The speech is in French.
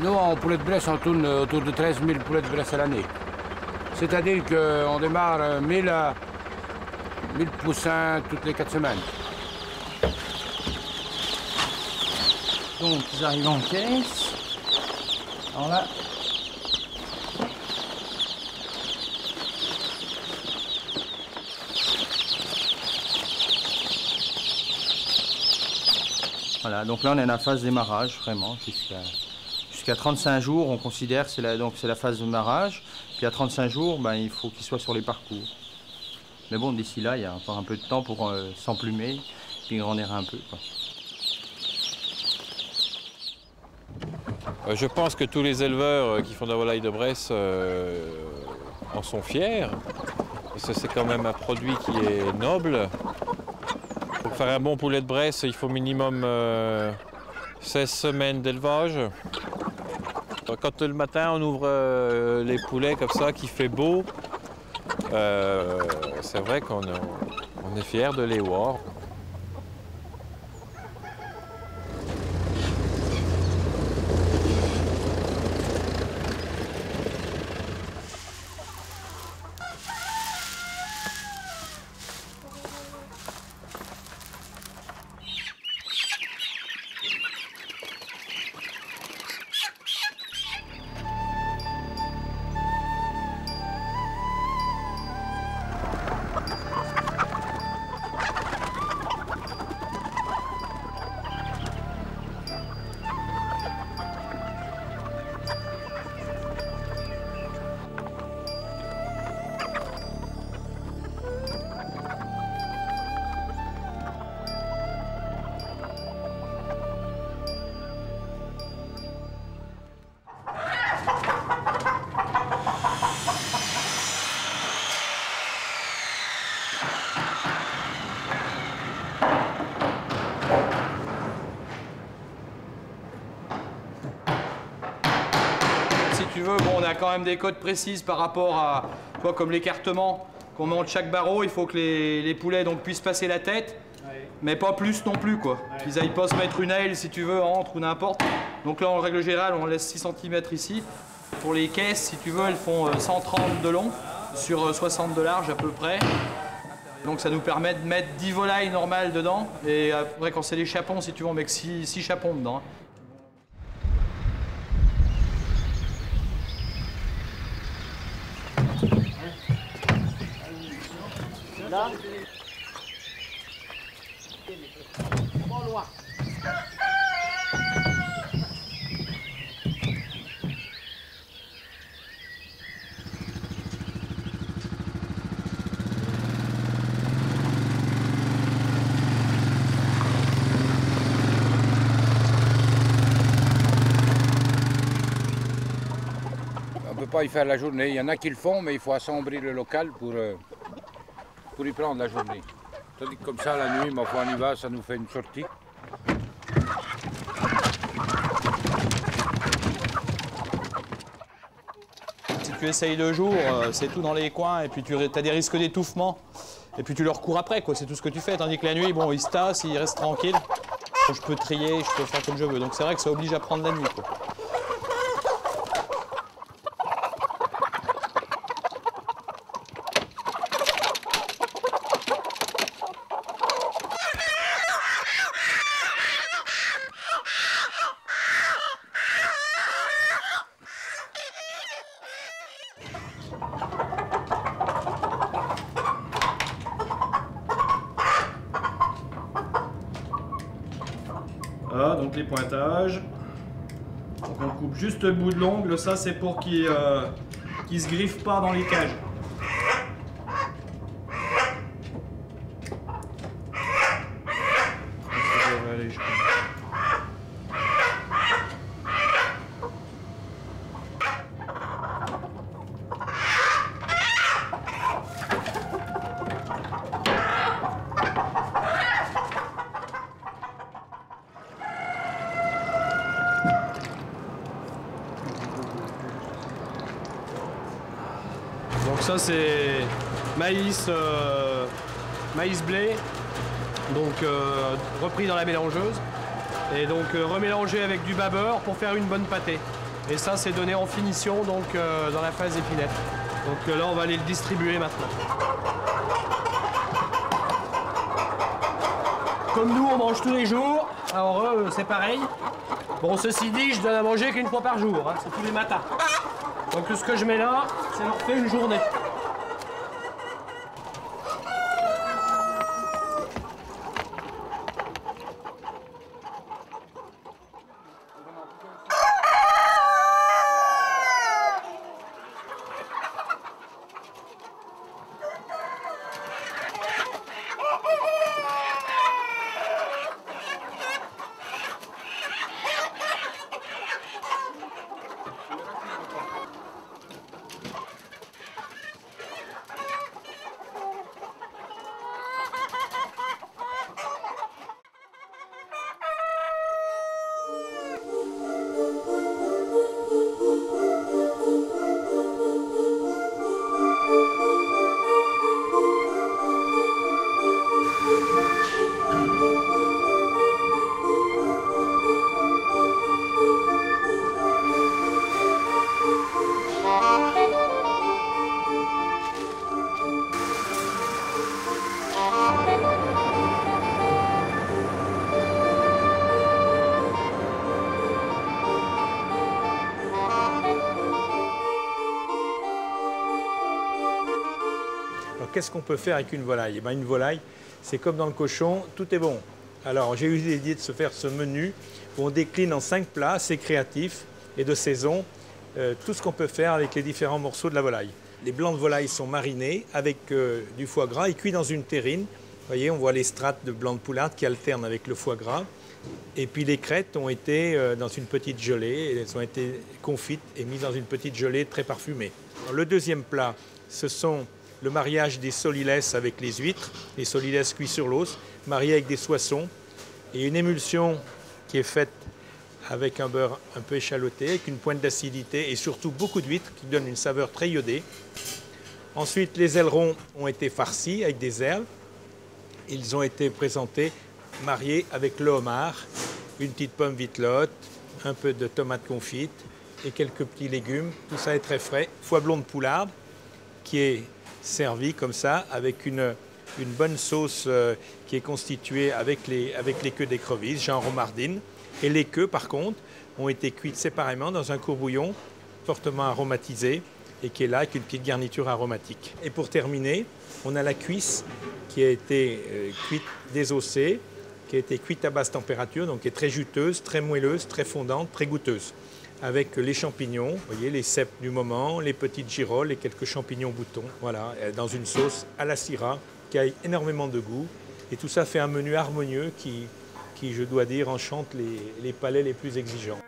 Nous, en poulet de Bresse, on tourne autour de 13 000 poulets de Bresse à l'année. C'est-à-dire qu'on démarre 1000 poussins toutes les 4 semaines. Donc, ils arrivent en caisse. Alors là... Voilà, donc là on est à la phase démarrage, vraiment, jusqu'à 35 jours, on considère que c'est la phase de démarrage. Puis à 35 jours, ben, il faut qu'il soit sur les parcours. Mais bon, d'ici là, il y a encore un peu de temps pour s'emplumer, puis grandir un peu, quoi. Je pense que tous les éleveurs qui font de la volaille de Bresse en sont fiers, parce que c'est quand même un produit qui est noble. Pour faire un bon poulet de Bresse, il faut minimum 16 semaines d'élevage. Quand le matin on ouvre les poulets comme ça, qu'il fait beau, c'est vrai qu'on est fiers de les voir. Si tu veux, bon, on a quand même des codes précises par rapport à, toi, comme l'écartement qu'on met entre chaque barreau. Il faut que les poulets donc, puissent passer la tête, mais pas plus non plus, quoi. Qu'ils aillent pas se mettre une aile, si tu veux, entre ou n'importe. Donc là, en règle générale, on laisse 6 cm ici. Pour les caisses, si tu veux, elles font 130 de long sur 60 de large à peu près. Donc ça nous permet de mettre 10 volailles normales dedans. Et après, quand c'est des chapons, si tu veux, on met que 6 chapons dedans. Là. Pas loin. On ne peut pas y faire la journée. Il y en a qui le font, mais il faut assombrir le local pour y prendre la journée. Tandis que comme ça, la nuit, ma foi, on y va, ça nous fait une sortie. Si tu essayes le jour, c'est tout dans les coins, et puis tu as des risques d'étouffement, et puis tu leur cours après, quoi. C'est tout ce que tu fais. Tandis que la nuit, bon, ils se tassent, ils restent tranquilles. Je peux trier, je peux faire comme je veux. Donc c'est vrai que ça oblige à prendre la nuit, quoi. Voilà, donc les pointages. Donc on coupe juste le bout de l'ongle, ça c'est pour qu'il se griffe pas dans les cages. Donc ça c'est maïs, maïs blé, donc repris dans la mélangeuse et donc remélangé avec du babeur pour faire une bonne pâtée. Et ça, c'est donné en finition, donc dans la phase épinette. Donc là, on va aller le distribuer maintenant. Comme nous, on mange tous les jours, alors eux, c'est pareil. Bon, ceci dit, je donne à manger qu'une fois par jour, hein, c'est tous les matins. Donc ce que je mets là, ça leur fait une journée. Qu'est-ce qu'on peut faire avec une volaille? Une volaille, c'est comme dans le cochon, tout est bon. Alors j'ai eu l'idée de se faire ce menu où on décline en 5 plats, c'est créatif et de saison, tout ce qu'on peut faire avec les différents morceaux de la volaille. Les blancs de volaille sont marinés avec du foie gras et cuits dans une terrine. Vous voyez, on voit les strates de blanc de poularde qui alternent avec le foie gras. Et puis les crêtes ont été dans une petite gelée, elles ont été confites et mises dans une petite gelée très parfumée. Alors, le deuxième plat, ce sont le mariage des soliles avec les huîtres, les soliles cuits sur l'os, mariés avec des soissons, et une émulsion qui est faite avec un beurre un peu échaloté, avec une pointe d'acidité et surtout beaucoup d'huîtres qui donnent une saveur très iodée. Ensuite, les ailerons ont été farcis avec des herbes. Ils ont été présentés mariés avec le homard, une petite pomme vitelotte, un peu de tomate confite et quelques petits légumes. Tout ça est très frais. Foie blond de poularde qui est servi comme ça avec une bonne sauce qui est constituée avec les queues d'écrevisse, genre romardine. Et les queues, par contre, ont été cuites séparément dans un courbouillon fortement aromatisé et qui est là avec une petite garniture aromatique. Et pour terminer, on a la cuisse qui a été cuite désossée, qui a été cuite à basse température, donc qui est très juteuse, très moelleuse, très fondante, très goûteuse. Avec les champignons, vous voyez, les cèpes du moment, les petites girolles et quelques champignons boutons. Voilà, dans une sauce à la syrah qui a énormément de goût. Et tout ça fait un menu harmonieux qui je dois dire, enchante les palais les plus exigeants.